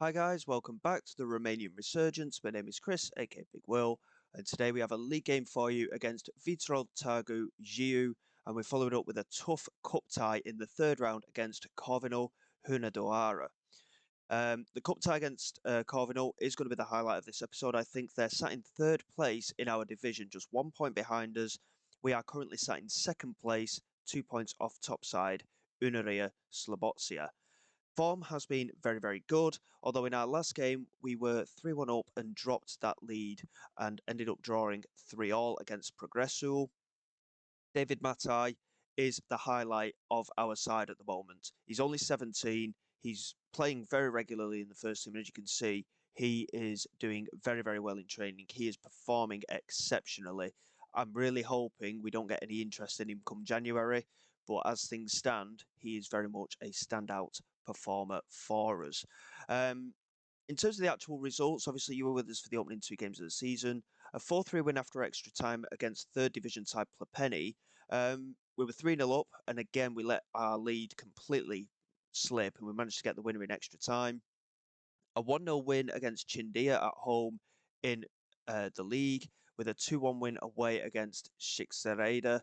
Hi guys, welcome back to the Romanian Resurgence. My name is Chris, aka Big Will, and today we have a league game for you against Viitorul Târgu Jiu, and we're following up with a tough cup tie in the third round against Corvinal Hunedoara. The cup tie against Corvinal is going to be the highlight of this episode. I think they're sat in third place in our division, just 1 point behind us. We are currently sat in second place, 2 points off top side, Uneria Slobozia. Form has been very, very good, although in our last game we were 3-1 up and dropped that lead and ended up drawing 3-all against Progressul. David Matei is the highlight of our side at the moment. He's only 17. He's playing very regularly in the first team, and as you can see, he is doing very, very well in training. He is performing exceptionally. I'm really hoping we don't get any interest in him come January, but as things stand, he is very much a standout performer for us. In terms of the actual results, obviously you were with us for the opening two games of the season. A 4-3 win after extra time against third division side Plepeni. We were 3-0 up, and again we let our lead completely slip, and we managed to get the winner in extra time. A 1-0 win against Chindia at home in the league, with a 2-1 win away against Shixereda.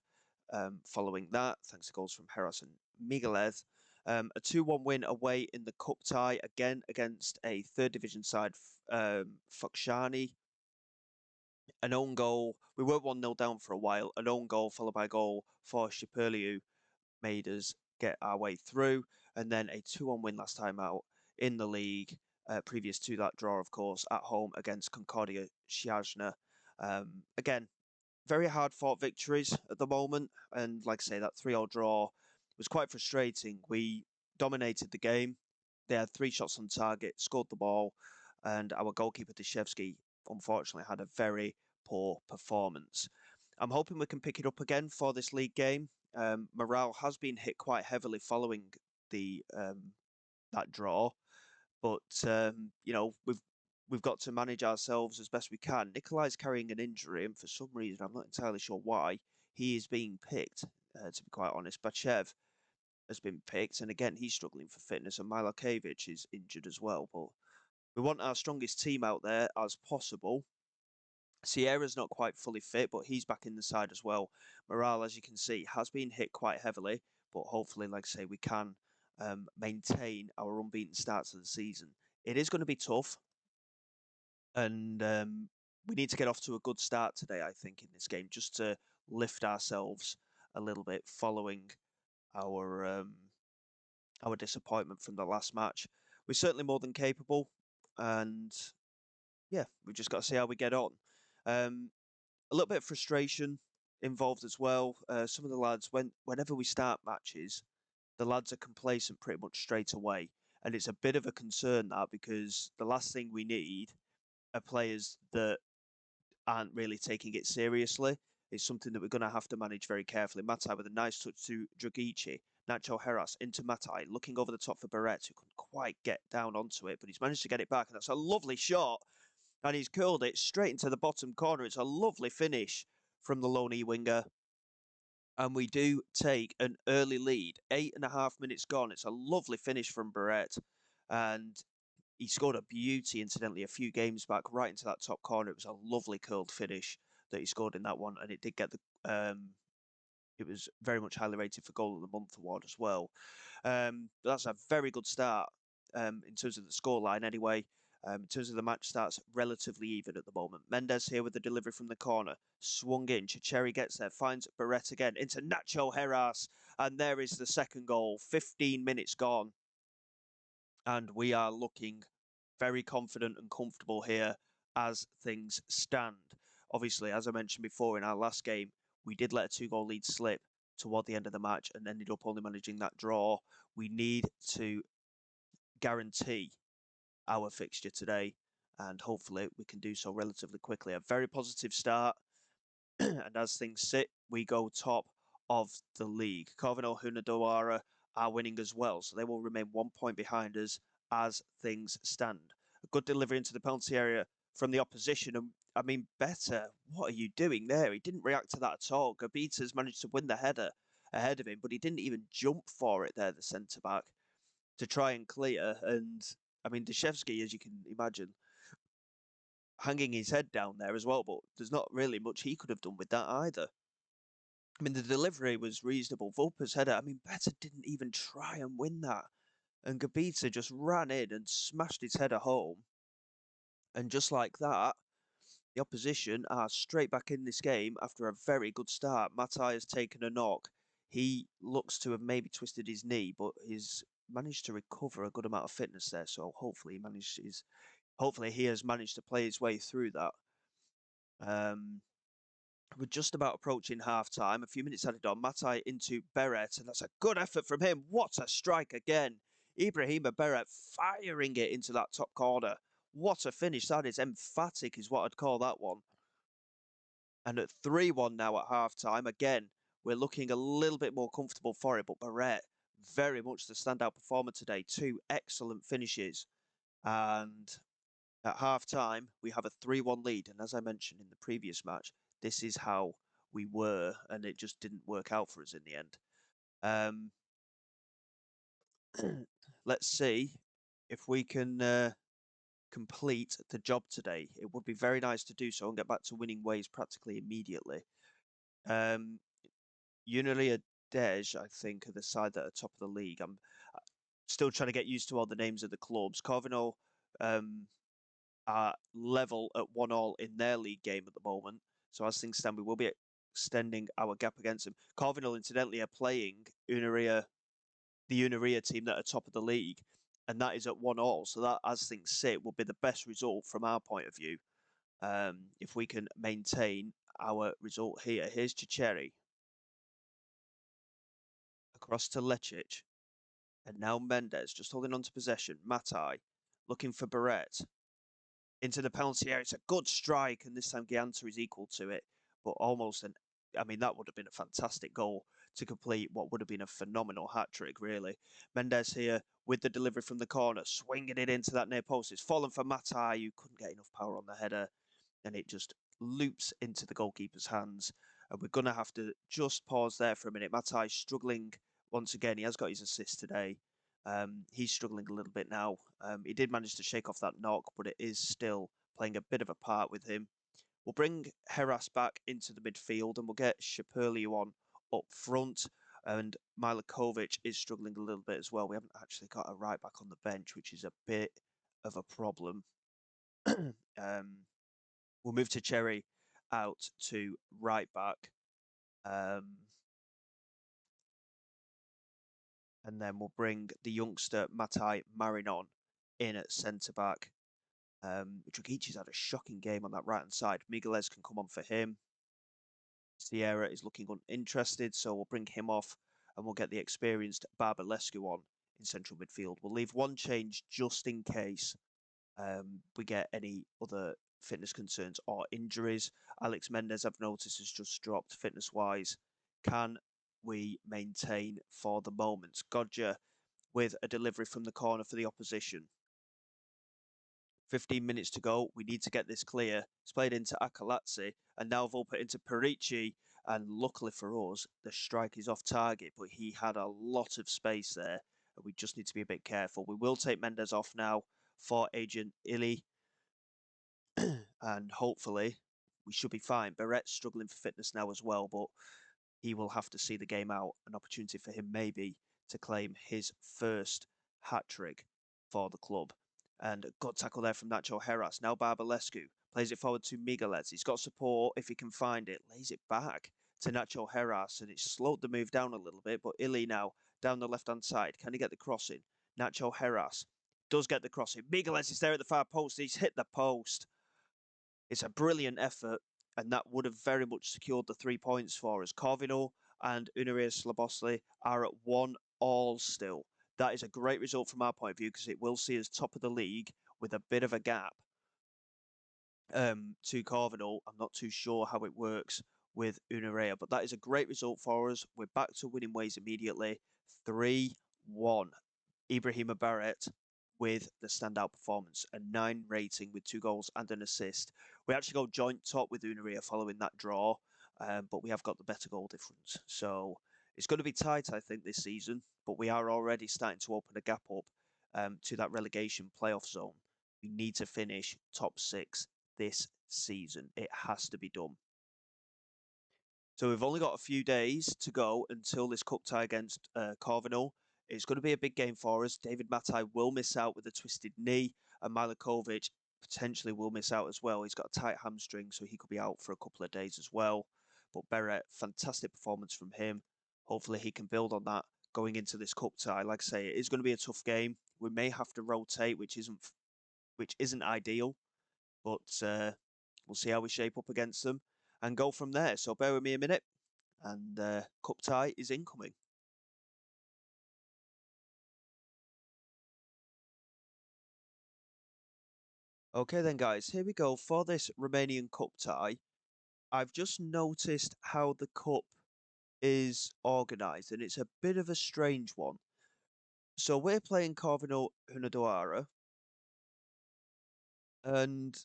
Following that, thanks to goals from Heras and Miguelez. A 2-1 win away in the cup tie, again against a third division side, Fokshani. An own goal. We were 1-0 down for a while. An own goal followed by a goal for Shipurliu made us get our way through. And then a 2-1 win last time out in the league, previous to that draw, of course, at home against Concordia Siajna. Again, very hard fought victories at the moment. And like I say, that 3-0 draw was quite frustrating. We dominated the game. They had 3 shots on target, scored the ball, and our goalkeeper Deshevsky unfortunately had a very poor performance. I'm hoping we can pick it up again for this league game. Morale has been hit quite heavily following the that draw, but we've got to manage ourselves as best we can. Nikolai's carrying an injury, and for some reason, I'm not entirely sure why, he is being picked, to be quite honest. Bachev has been picked, and again, he's struggling for fitness, and Milokevich is injured as well. But we want our strongest team out there as possible. Sierra's not quite fully fit, but he's back in the side as well. Morale, as you can see, has been hit quite heavily, but hopefully, like I say, we can maintain our unbeaten start to the season. It is going to be tough, and we need to get off to a good start today, I think, in this game, just to lift ourselves a little bit following our our disappointment from the last match. We're certainly more than capable, and yeah, we've just got to see how we get on. A little bit of frustration involved as well. Some of the lads, whenever we start matches, the lads are complacent pretty much straight away, and it's a bit of a concern that because the last thing we need are players that aren't really taking it seriously. It's something that we're going to have to manage very carefully. Matai with a nice touch to Dragici. Nacho Heras into Matai, looking over the top for Barrett, who couldn't quite get down onto it, but he's managed to get it back, and that's a lovely shot. And he's curled it straight into the bottom corner. It's a lovely finish from the Loney winger. And we do take an early lead. 8.5 minutes gone. It's a lovely finish from Barrett. And he scored a beauty, incidentally, a few games back, right into that top corner. It was a lovely curled finish that he scored in that one. And it did get it was very much highly rated for Goal of the Month award as well. But that's a very good start in terms of the scoreline anyway. In terms of the match starts relatively even at the moment. Mendes here with the delivery from the corner. Swung in. Chicheri gets there. Finds Barrett again into Nacho Heras. And there is the second goal. 15 minutes gone. And we are looking very confident and comfortable here as things stand. Obviously, as I mentioned before in our last game, we did let a 2-goal lead slip toward the end of the match and ended up only managing that draw. We need to guarantee our fixture today, and hopefully we can do so relatively quickly. A very positive start, and as things sit, we go top of the league. Corvinal Hunedoara are winning as well, so they will remain 1 point behind us as things stand. A good delivery into the penalty area from the opposition, and I mean, better, what are you doing there? He didn't react to that at all. Gabita's managed to win the header ahead of him, but he didn't even jump for it there, the centre-back, to try and clear, and I mean, Deshevsky, as you can imagine, hanging his head down there as well, but there's not really much he could have done with that either. I mean, the delivery was reasonable. Vulper's header, I mean, Better didn't even try and win that. And Gabita just ran in and smashed his header home. And just like that, the opposition are straight back in this game after a very good start. Matei has taken a knock. He looks to have maybe twisted his knee, but he's managed to recover a good amount of fitness there. So hopefully he has managed to play his way through that. We're just about approaching half time. A few minutes added on. Matei into Beret, and that's a good effort from him. What a strike again. Ibrahima Beret firing it into that top corner. What a finish. That is emphatic, is what I'd call that one. And at 3-1 now at half time, again, we're looking a little bit more comfortable for it. But Beret, very much the standout performer today. 2 excellent finishes. And at half time, we have a 3-1 lead. And as I mentioned in the previous match, this is how we were, and it just didn't work out for us in the end. Let's see if we can complete the job today. It would be very nice to do so and get back to winning ways practically immediately. Unilia Dej, I think, are the side that are top of the league. I'm still trying to get used to all the names of the clubs. Corvinal are level at 1-1 in their league game at the moment. So as things stand, we will be extending our gap against them. Corvinal, incidentally, are playing the Unaria team that are top of the league, and that is at 1-1. So that, as things sit, will be the best result from our point of view. If we can maintain our result here. Here's Chicheri. Across to Lecic. And now Mendes just holding on to possession. Matei looking for Barrett. Into the penalty area. It's a good strike, and this time Gianta is equal to it. But almost I mean, that would have been a fantastic goal to complete what would have been a phenomenal hat-trick, really. Mendes here with the delivery from the corner, swinging it into that near post. It's fallen for Matei, who couldn't get enough power on the header, and it just loops into the goalkeeper's hands. And we're going to have to just pause there for a minute. Matei struggling once again. He has got his assist today. He's struggling a little bit now. He did manage to shake off that knock, but it is still playing a bit of a part with him. We'll bring Heras back into the midfield, and we'll get Shapurliu on up front. And Milikovic is struggling a little bit as well. We haven't actually got a right back on the bench, which is a bit of a problem. We'll move to Cherry out to right back. And then we'll bring the youngster Matei Marinon in at centre back. Dragici's had a shocking game on that right-hand side. Migueles can come on for him. Sierra is looking uninterested, so we'll bring him off and we'll get the experienced Barbalescu on in central midfield. We'll leave one change just in case we get any other fitness concerns or injuries. Alex Mendes, I've noticed, has just dropped fitness-wise. Can we maintain for the moment? Godja with a delivery from the corner for the opposition. 15 minutes to go. We need to get this clear. It's played into Akalazzi and now Volpe into Perici. And luckily for us, the strike is off target, but he had a lot of space there. And we just need to be a bit careful. We will take Mendes off now for Agent Illy. And hopefully we should be fine. Barrett's struggling for fitness now as well, but he will have to see the game out. An opportunity for him maybe to claim his first hat-trick for the club. And a good tackle there from Nacho Heras. Now Barbalescu plays it forward to Migueles. He's got support if he can find it. Lays it back to Nacho Heras, and it's slowed the move down a little bit. But Illy now down the left-hand side. Can he get the crossing? Nacho Heras does get the crossing. Migueles is there at the far post. He's hit the post. It's a brilliant effort, and that would have very much secured the 3 points for us. Corvinal and Unaria Slabosli are at 1-1 still. That is a great result from our point of view because it will see us top of the league with a bit of a gap to Corvinal. I'm not too sure how it works with Unaria, but that is a great result for us. We're back to winning ways immediately. 3-1. Ibrahima Barrett with the standout performance, a 9 rating with 2 goals and an assist. We actually go joint top with Unaria following that draw, but we have got the better goal difference. So it's going to be tight, I think, this season, but we are already starting to open a gap up to that relegation playoff zone. We need to finish top 6 this season. It has to be done. So we've only got a few days to go until this cup tie against Cardinal. It's going to be a big game for us. David Matei will miss out with a twisted knee, and Milikovic potentially will miss out as well. He's got a tight hamstring, so he could be out for a couple of days as well. But Beret, fantastic performance from him. Hopefully he can build on that going into this cup tie. Like I say, it is going to be a tough game. We may have to rotate, which isn't ideal, but we'll see how we shape up against them and go from there. So bear with me a minute, and cup tie is incoming. Okay then, guys, here we go for this Romanian cup tie. I've just noticed how the cup is organised, and it's a bit of a strange one. So we're playing Cardinal Hunedoara, and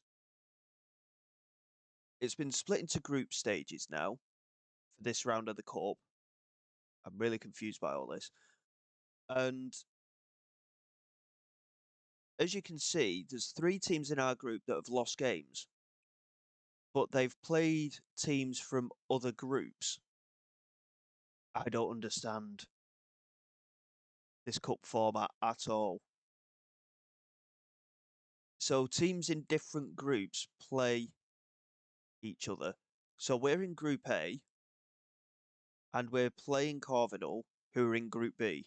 it's been split into group stages now for this round of the cup. I'm really confused by all this. And as you can see, there's 3 teams in our group that have lost games, but they've played teams from other groups. I don't understand this cup format at all. So teams in different groups play each other. So we're in Group A, and we're playing Cardinal, who are in Group B.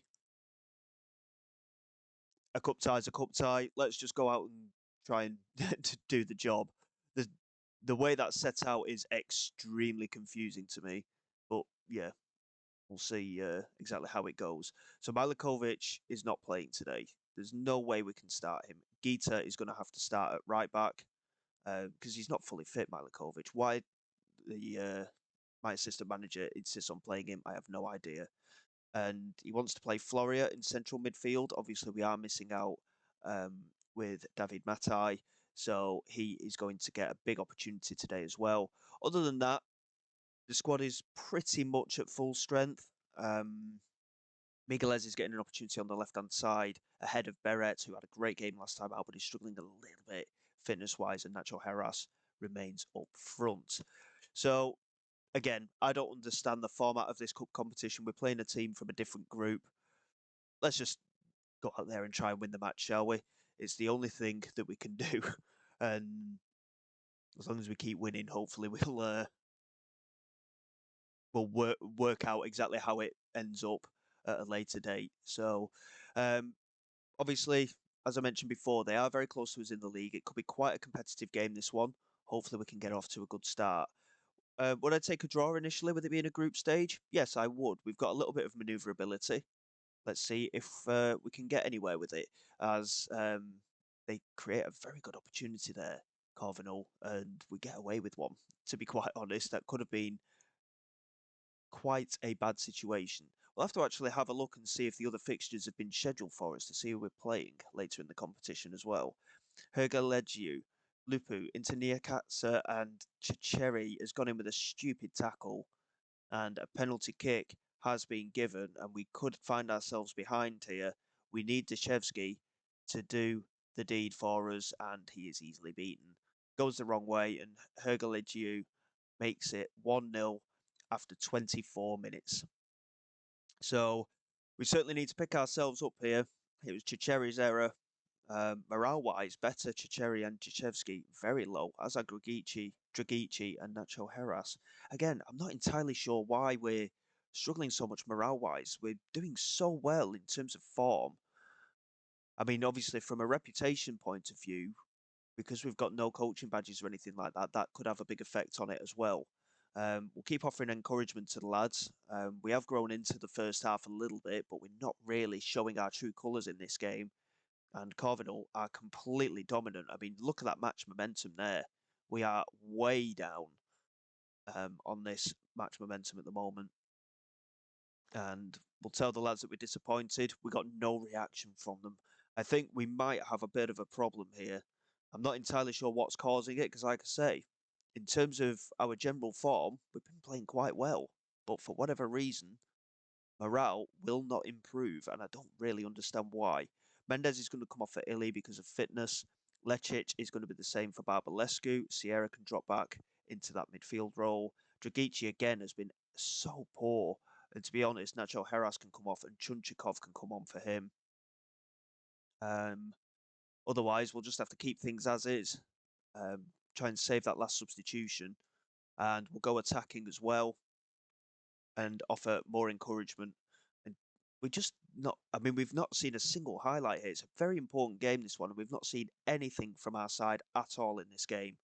A cup tie is a cup tie. Let's just go out and try and to do the job. The the way that's set out is extremely confusing to me. But yeah, we'll see exactly how it goes. So Milikovic is not playing today. There's no way we can start him. Gita is going to have to start at right back because he's not fully fit, Milikovic. Why my assistant manager insists on playing him, I have no idea. And he wants to play Floria in central midfield. Obviously, we are missing out um, with David Matei, so he is going to get a big opportunity today as well. Other than that, the squad is pretty much at full strength. Miguelez is getting an opportunity on the left-hand side ahead of Beret, who had a great game last time out, but he's struggling a little bit fitness-wise, and Nacho Heras remains up front. So, again, I don't understand the format of this cup competition. We're playing a team from a different group. Let's just go out there and try and win the match, shall we? It's the only thing that we can do. And as long as we keep winning, hopefully we'll work out exactly how it ends up at a later date. So, um, obviously, as I mentioned before, they are very close to us in the league. It could be quite a competitive game, this one. Hopefully, we can get off to a good start. Would I take a draw initially with it being a group stage? Yes, I would. We've got a little bit of manoeuvrability. Let's see if we can get anywhere with it, as they create a very good opportunity there, Cardinal, and we get away with one. To be quite honest, that could have been quite a bad situation. We'll have to actually have a look and see if the other fixtures have been scheduled for us to see who we're playing later in the competition as well. Hergalegiu, Lupu, Intoniakatsa and Chicheri has gone in with a stupid tackle, and a penalty kick has been given, and we could find ourselves behind here. We need Deshevsky to do the deed for us, and he is easily beaten. Goes the wrong way, and Hergalegiu makes it 1-0 after 24 minutes. So we certainly need to pick ourselves up here. It was Chicheri's error. Morale-wise, better Chicheri and Chichevsky, very low, as are Dragici and Nacho Heras. Again, I'm not entirely sure why we're struggling so much morale-wise. We're doing so well in terms of form. I mean, obviously, from a reputation point of view, because we've got no coaching badges or anything like that, that could have a big effect on it as well. We'll keep offering encouragement to the lads. We have grown into the first half a little bit, but we're not really showing our true colours in this game. And Cardinal are completely dominant. I mean, look at that match momentum there. We are way down on this match momentum at the moment. And we'll tell the lads that we're disappointed. We got no reaction from them. I think we might have a bit of a problem here. I'm not entirely sure what's causing it, because like I say, in terms of our general form, we've been playing quite well. But for whatever reason, morale will not improve, and I don't really understand why. Mendes is going to come off for Illy because of fitness. Lecic is going to be the same for Barbalescu. Sierra can drop back into that midfield role. Dragici again has been so poor. And to be honest, Nacho Heras can come off and Chunchikov can come on for him. Otherwise, we'll just have to keep things as is. Try and save that last substitution. And we'll go attacking as well and offer more encouragement. And we just not, I mean, we've not seen a single highlight here. It's a very important game, this one, and we've not seen anything from our side at all in this game.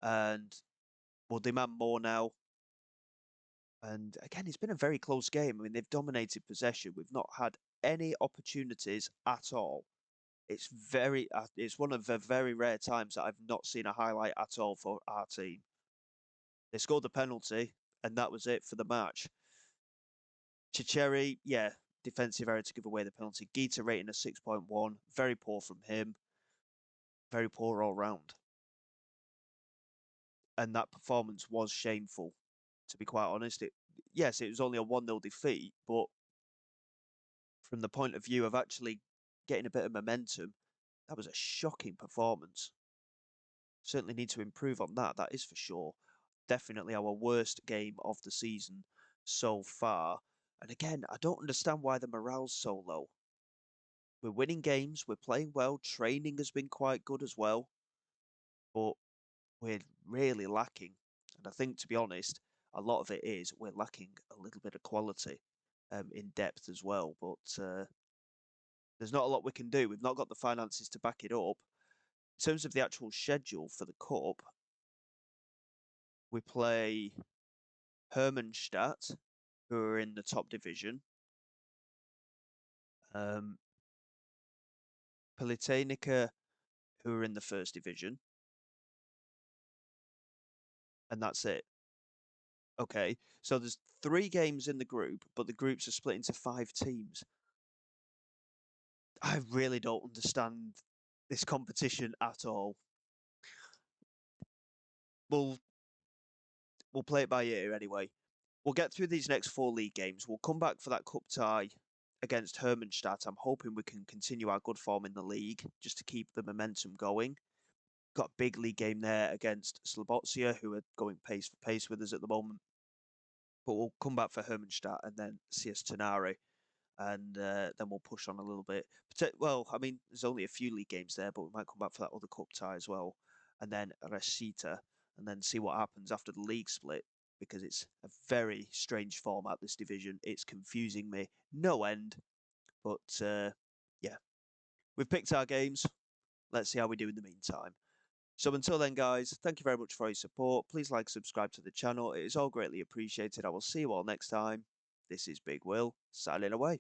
And we'll demand more now. And again, it's been a very close game. I mean, they've dominated possession. We've not had any opportunities at all. It's it's one of the very rare times that I've not seen a highlight at all for our team. They scored the penalty, and that was it for the match. Chicheri, yeah, defensive error to give away the penalty. Gita rating a 6.1, very poor from him. Very poor all round. And that performance was shameful, to be quite honest. Yes, it was only a 1-0 defeat, but from the point of view of actually getting a bit of momentum, that was a shocking performance. Certainly need to improve on that, that is for sure. Definitely our worst game of the season so far. And again, I don't understand why the morale's so low. We're winning games, we're playing well, training has been quite good as well. But we're really lacking. And I think, to be honest, a lot of it is we're lacking a little bit of quality in depth as well. But there's not a lot we can do. We've not got the finances to back it up. In terms of the actual schedule for the Cup, we play Hermannstadt, who are in the top division. Politehnica, who are in the first division. And that's it. Okay, so there's 3 games in the group, but the groups are split into 5 teams. I really don't understand this competition at all. We'll play it by ear anyway. We'll get through these next 4 league games. We'll come back for that cup tie against Hermannstadt. I'm hoping we can continue our good form in the league just to keep the momentum going. Got a big league game there against Slobozia, who are going pace for pace with us at the moment. But we'll come back for Hermannstadt and then CS Tenare. And then we'll push on a little bit. Well, I mean, there's only a few league games there, but we might come back for that other cup tie as well. And then Resita, and then see what happens after the league split, because it's a very strange format, this division. It's confusing me no end. But yeah, we've picked our games. Let's see how we do in the meantime. So until then, guys, thank you very much for your support. Please like, subscribe to the channel. It is all greatly appreciated. I will see you all next time. This is Big Will, signing away.